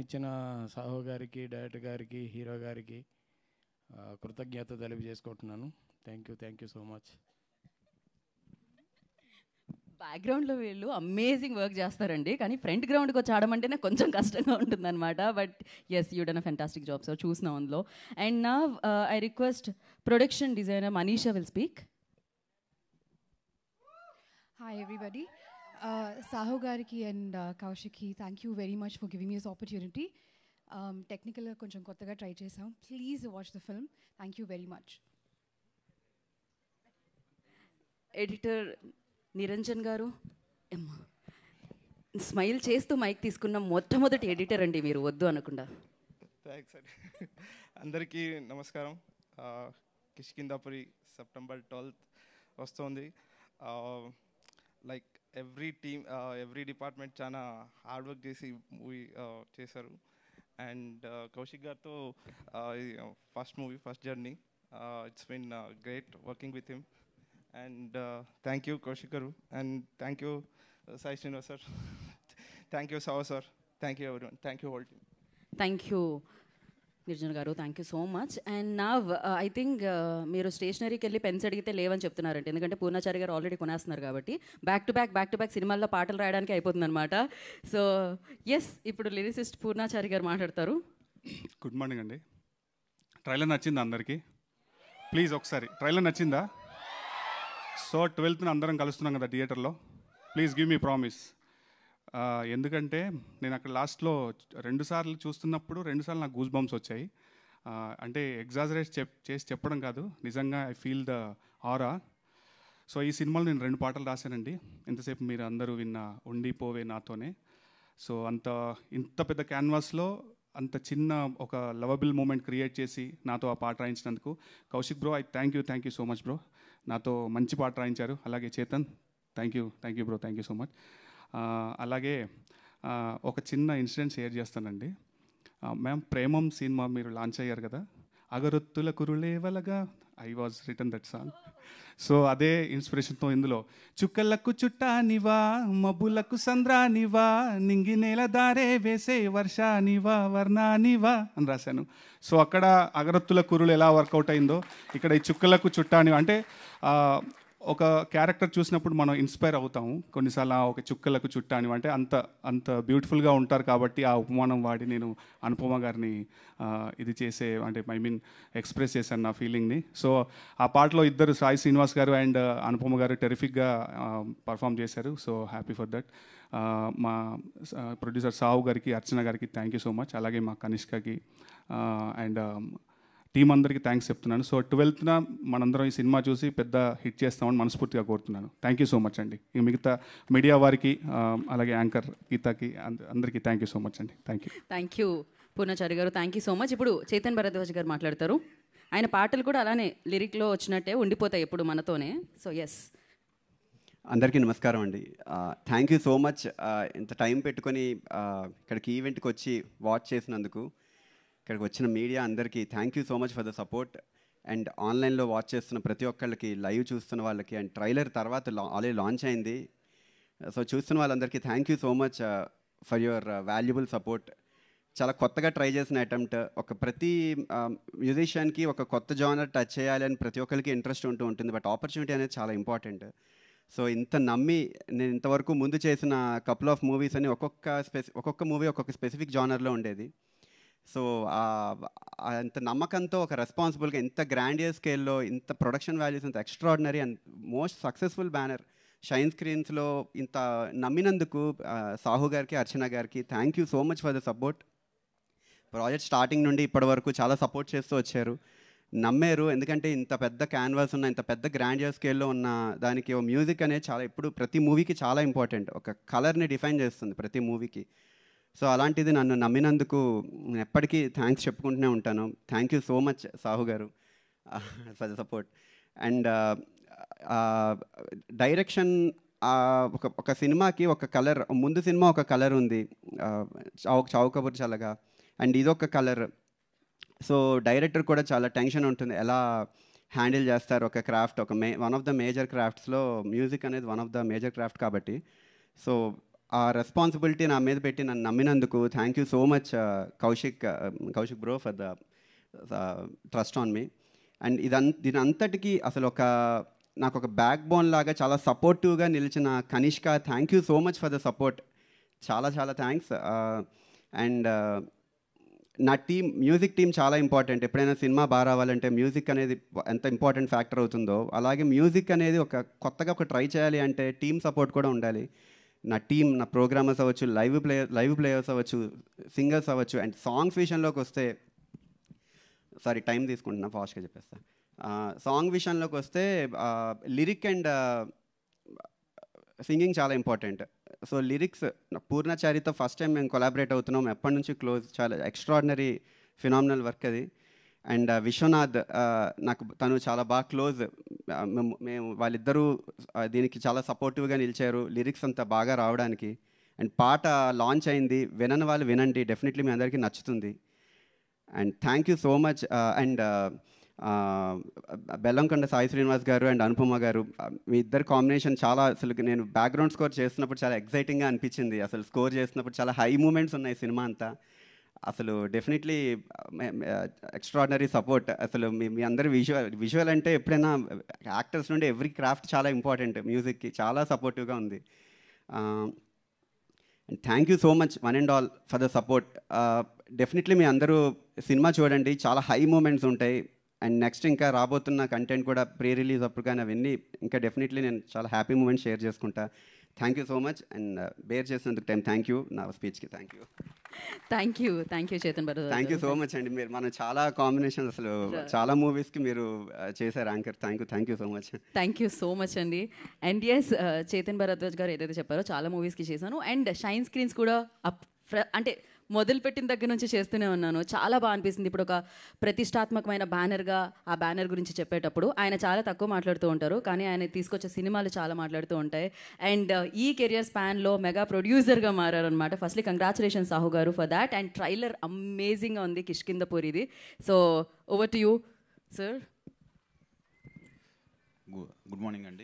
ఇచ్చిన సాహో గారికి, డైరెక్టర్ గారికి, హీరో గారికి కృతజ్ఞత తెలియజేసుకుంటున్నాను. Thank you so much. బ్యాక్గ్రౌండ్లో వీళ్ళు అమేజింగ్ వర్క్ చేస్తారండి, కానీ ఫ్రంట్ గ్రౌండ్కి వచ్చి ఆడమంటేనే కొంచెం కష్టంగా ఉంటుందన్నమాట. But yes, you done a fantastic job sir, చూసినాం అందులో. అండ్ నా I request production designer Manisha will speak. Hi everybody. Saho Gariki and Kaushiki, thank you very much for giving me this opportunity. Technical koncham kottaga try chesam. Please watch the film. Thank you very much. Editor Niranjan గారు, smile చేస్తూ mic తీసుకున్న మొట్టమొదటి editor అండి మీరు, వద్దు అనకుండా. Thanks అండి. అందరికీ నమస్కారం. కిష్కిందాపురి సెప్టెంబర్ 12th వస్తుంది. Like every team, every department చాలా హార్డ్ వర్క్ చేసి మూవీ చేశారు. అండ్ కౌశిక్ గారితో first movie, first journey. It's been great working with him. And thank you Kaushik garu, and thank you Sai Srinivas sir, thank you Sahu sir, thank you everyone, thank you whole team. Thank you Nirjan garu, thank you so much. And నా I think మీరు స్టేషనరీకి వెళ్ళి pens అడిగితే లేవని చెప్తున్నారంటే, ఎందుకంటే పూర్ణాచారి గారు already కొనేస్తున్నారు కాబట్టి బ్యాక్ టు బ్యాక్ సినిమాల్లో పాటలు రాయడానికి అయిపోతుంది అనమాట. సో ఎస్, ఇప్పుడు లిరిసిస్ట్ పూర్ణాచారి గారు మాట్లాడతారు. గుడ్ మార్నింగ్ అండి. ట్రైలర్ నచ్చిందా అందరికీ? ప్లీజ్ ఒకసారి ట్రైలర్ నచ్చిందా? సో 12th అందరం కలుస్తున్నాం కదా థియేటర్లో. Please give me promise. ఎందుకంటే నేను అక్కడ లాస్ట్లో 2 సార్లు చూస్తున్నప్పుడు 2 సార్లు నాకు గూస్ బంప్స్ వచ్చాయి. అంటే ఎగ్జాజరేట్ చేసి చెప్పడం కాదు, నిజంగా I feel the aura. So ఈ సినిమాలో నేను 2 పాటలు రాశానండి. ఇంతసేపు మీరు అందరూ విన్న ఉండిపోవే నాతోనే. సో ఇంత పెద్ద క్యాన్వాస్లో అంత చిన్న ఒక లవబుల్ మూమెంట్ క్రియేట్ చేసి నాతో ఆ పాట రాయించినందుకు Kaushik bro, thank you so much bro. నాతో మంచి పాట రాయించారు. అలాగే Chetan, thank you bro, thank you so much. అలాగే ఒక చిన్న ఇన్సిడెంట్ షేర్ చేస్తానండి. మ్యామ్, ప్రేమం సినిమా మీరు లాంచ్ అయ్యారు కదా, అగరొత్తుల కురులేవలగా I was return that song. So అదే ఇన్స్పిరేషన్తో ఇందులో చుక్కలకు చుట్టానివా, మబ్బులకు సంద్రానివా, నింగి నేల దారే వేసే వర్షానివా, వర్ణానివా అని రాశాను. సో అక్కడ అగరొత్తుల కురులు ఎలా వర్కౌట్ అయిందో ఇక్కడ ఈ చుక్కలకు చుట్టానివా అంటే ఒక క్యారెక్టర్ చూసినప్పుడు మనం ఇన్స్పైర్ అవుతాము కొన్నిసార్లు. ఒక చుక్కలకు చుట్టాని అంటే అంత బ్యూటిఫుల్గా ఉంటారు కాబట్టి ఆ ఉపమానం వాడి నేను అనుపమ గారిని ఇది చేసే అంటే ఎక్స్ప్రెస్ చేశాను నా ఫీలింగ్ని. సో ఆ పాటలో ఇద్దరు సాయి శ్రీనివాస్ గారు అండ్ అనుపమ గారు టెరిఫిక్గా పర్ఫామ్ చేశారు. So happy for that. మా ప్రొడ్యూసర్ సావు గారికి, అర్చన గారికి థ్యాంక్ యూ సో మచ్. అలాగే మా కనిష్కకి అండ్ టీం అందరికీ థ్యాంక్స్ చెప్తున్నాను. సో 12th మనందరం ఈ సినిమా చూసి పెద్ద హిట్ చేస్తామని మనస్ఫూర్తిగా కోరుతున్నాను. థ్యాంక్ యూ సో మచ్ అండి. మిగతా మీడియా వారికి, అలాగే యాంకర్ గీతాకి అందరికీ థ్యాంక్ యూ సో మచ్ అండి. థ్యాంక్ యూ పూర్ణాచారి గారు, థ్యాంక్ యూ సో మచ్. ఇప్పుడు చేతన్ భరద్వాజ్ గారు మాట్లాడతారు. ఆయన పాటలు కూడా అలానే లిరిక్లో వచ్చినట్టే ఉండిపోతాయి ఎప్పుడు మనతోనే. సో ఎస్, అందరికీ నమస్కారం అండి. థ్యాంక్ యూ సో మచ్ ఇంత టైం పెట్టుకొని ఇక్కడికి ఈవెంట్కి వచ్చి వాచ్ చేసినందుకు. ఇక్కడికి వచ్చిన మీడియా అందరికీ thank you so much for the support. And ఆన్లైన్లో వాచ్ చేస్తున్న ప్రతి ఒక్కళ్ళకి, లైవ్ చూస్తున్న వాళ్ళకి, అండ్ ట్రైలర్ తర్వాత ఆల్రెడీ లాంచ్ అయింది. సో చూస్తున్న వాళ్ళందరికీ thank you so much for your valuable support. చాలా కొత్తగా ట్రై చేసిన అటెంప్ట్. ప్రతి మ్యూజిషియన్కి ఒక కొత్త జానర్ టచ్ చేయాలి అని ప్రతి ఒక్కరికి ఇంట్రెస్ట్ ఉంటుంది. బట్ ఆపర్చునిటీ అనేది చాలా ఇంపార్టెంట్. సో ఇంత నమ్మి నేను ఇంతవరకు ముందు చేసిన కపుల్ ఆఫ్ మూవీస్ అని ఒక్కొక్క మూవీ ఒక్కొక్క స్పెసిఫిక్ జానర్లో ఉండేది. సో అంత నమ్మకంతో ఒక రెస్పాన్సిబుల్గా ఇంత గ్రాండియర్ స్కేల్లో ఇంత ప్రొడక్షన్ వాల్యూస్, ఇంత extraordinary and most successful banner shine స్క్రీన్స్లో ఇంత నమ్మినందుకు సాహు గారికి, అర్చన గారికి thank you so much for the support. Project starting నుండి ఇప్పటి వరకు చాలా సపోర్ట్ చేస్తూ వచ్చారు, నమ్మారు. ఎందుకంటే ఇంత పెద్ద క్యాన్వాస్ ఉన్న, ఇంత పెద్ద గ్రాండియర్ స్కేల్లో ఉన్న దానికి మ్యూజిక్ అనేది చాలా ప్రతి మూవీకి చాలా ఇంపార్టెంట్. ఒక కలర్ని డిఫైన్ చేస్తుంది ప్రతి మూవీకి. సో అలాంటిది నన్ను నమ్మినందుకు నేను ఎప్పటికీ థ్యాంక్స్ చెప్పుకుంటూనే ఉంటాను. Thank you so much Sahu garu for the support. And direction, ఒక సినిమాకి ఒక కలర్, ముందు సినిమా ఒక కలర్ ఉంది, చావు కబుర్ చల్లగా, అండ్ ఇదొక కలర్. సో డైరెక్టర్ కూడా చాలా టెన్షన్ ఉంటుంది, ఎలా హ్యాండిల్ చేస్తారు ఒక craft. One of the major క్రాఫ్ట్స్లో మ్యూజిక్ అనేది one of the major craft కాబట్టి. సో ఆ రెస్పాన్సిబిలిటీ నా మీద పెట్టి నన్ను నమ్మినందుకు thank you so much Kaushik bro for the trust on me. And దీని అంతటికీ అసలు నాకు ఒక బ్యాక్ బోన్ లాగా చాలా సపోర్టివ్గా నిలిచిన Kanishka, thank you so much for the support. చాలా చాలా థ్యాంక్స్. అండ్ నా మ్యూజిక్ టీం చాలా ఇంపార్టెంట్. ఎప్పుడైనా సినిమా బాగా రావాలంటే మ్యూజిక్ అనేది ఎంత ఇంపార్టెంట్ ఫ్యాక్టర్ అవుతుందో, అలాగే మ్యూజిక్ అనేది కొత్తగా ట్రై చేయాలి అంటే టీం సపోర్ట్ కూడా ఉండాలి. నా టీం, నా ప్రోగ్రామర్స్ అవ్వచ్చు, లైవ్ ప్లేయర్స్ అవ్వచ్చు, సింగర్స్ అవ్వచ్చు. అండ్ సాంగ్స్ విషయంలోకి వస్తే, సారీ టైం తీసుకుంటున్నా, ఫాస్ట్గా చెప్పేస్తా. సాంగ్ విషయంలోకి వస్తే లిరిక్ అండ్ సింగింగ్ చాలా ఇంపార్టెంట్. సో లిరిక్స్ పూర్ణచారితో ఫస్ట్ టైం మేము కొలాబరేట్ అవుతున్నాం, ఎప్పటి నుంచి క్లోజ్, చాలా ఎక్స్ట్రాడినరీ ఫినామినల్ వర్క్ అది. అండ్ విశ్వనాథ్, తను చాలా బాగా క్లోజ్. మేము వాళ్ళిద్దరూ దీనికి చాలా సపోర్టివ్గా నిలిచారు, లిరిక్స్ అంతా బాగా రావడానికి. అండ్ పాట లాంచ్ అయింది, వినని వాళ్ళు వినండి, డెఫినెట్లీ మీ అందరికీ నచ్చుతుంది. And thank you so much. And Bellamkonda Sai Srinivas గారు అండ్ అనుపమ గారు, మీ ఇద్దరు కాంబినేషన్ చాలా, అసలు నేను బ్యాక్గ్రౌండ్ స్కోర్ చేస్తున్నప్పుడు చాలా ఎక్సైటింగ్గా అనిపించింది. అసలు స్కోర్ చేస్తున్నప్పుడు చాలా హై మూమెంట్స్ ఉన్నాయి సినిమా అంతా. అసలు డెఫినెట్లీ ఎక్స్ట్రాడినరీ సపోర్ట్. అసలు మీ అందరి విజువల్ అంటే ఎప్పుడైనా యాక్టర్స్ నుండి ఎవ్రీ క్రాఫ్ట్ చాలా ఇంపార్టెంట్, మ్యూజిక్కి చాలా సపోర్టివ్గా ఉంది. And thank you so much one and all for the support. Definitely మీ అందరూ సినిమా చూడండి, చాలా హై మూమెంట్స్ ఉంటాయి. అండ్ నెక్స్ట్ ఇంకా రాబోతున్న కంటెంట్ కూడా ప్రీ రిలీజ్ అప్పుడు కానీ అవన్నీ ఇంకా డెఫినెట్లీ నేను చాలా హ్యాపీ మూమెంట్స్ షేర్ చేసుకుంటా. Thank you so much. And bear చేసినందుకు థ్యాంక్ యూ. నా స్పీచ్కి thank you. Thank you Chetan Bharat. Thank you so much అండి. మనం చాలా కాంబినేషన్, అసలు చాలా మూవీస్కి మీరు చేశారు anchor. Thank you so much. Thank you so much అండి. అండ్ ఎస్, చేతన్ భరద్వాజ్ గారు ఏదైతే చెప్పారో చాలా మూవీస్కి చేశాను. అండ్ షైన్ స్క్రీన్స్ కూడా అంటే మొదలుపెట్టిన దగ్గర నుంచి చేస్తూనే ఉన్నాను. చాలా బాగా అనిపిస్తుంది. ఇప్పుడు ఒక ప్రతిష్టాత్మకమైన బ్యానర్గా ఆ బ్యానర్ గురించి చెప్పేటప్పుడు ఆయన చాలా తక్కువ మాట్లాడుతూ ఉంటారు, కానీ ఆయన తీసుకొచ్చే సినిమాలు చాలా మాట్లాడుతూ ఉంటాయి. అండ్ ఈ కెరియర్ స్పాన్లో మెగా ప్రొడ్యూసర్గా మారారనమాట. Firstly congratulations Sahu garu for that. And trailer అమేజింగ్గా ఉంది, కిష్కింధపురిది. So over to you sir. Good morning అండి.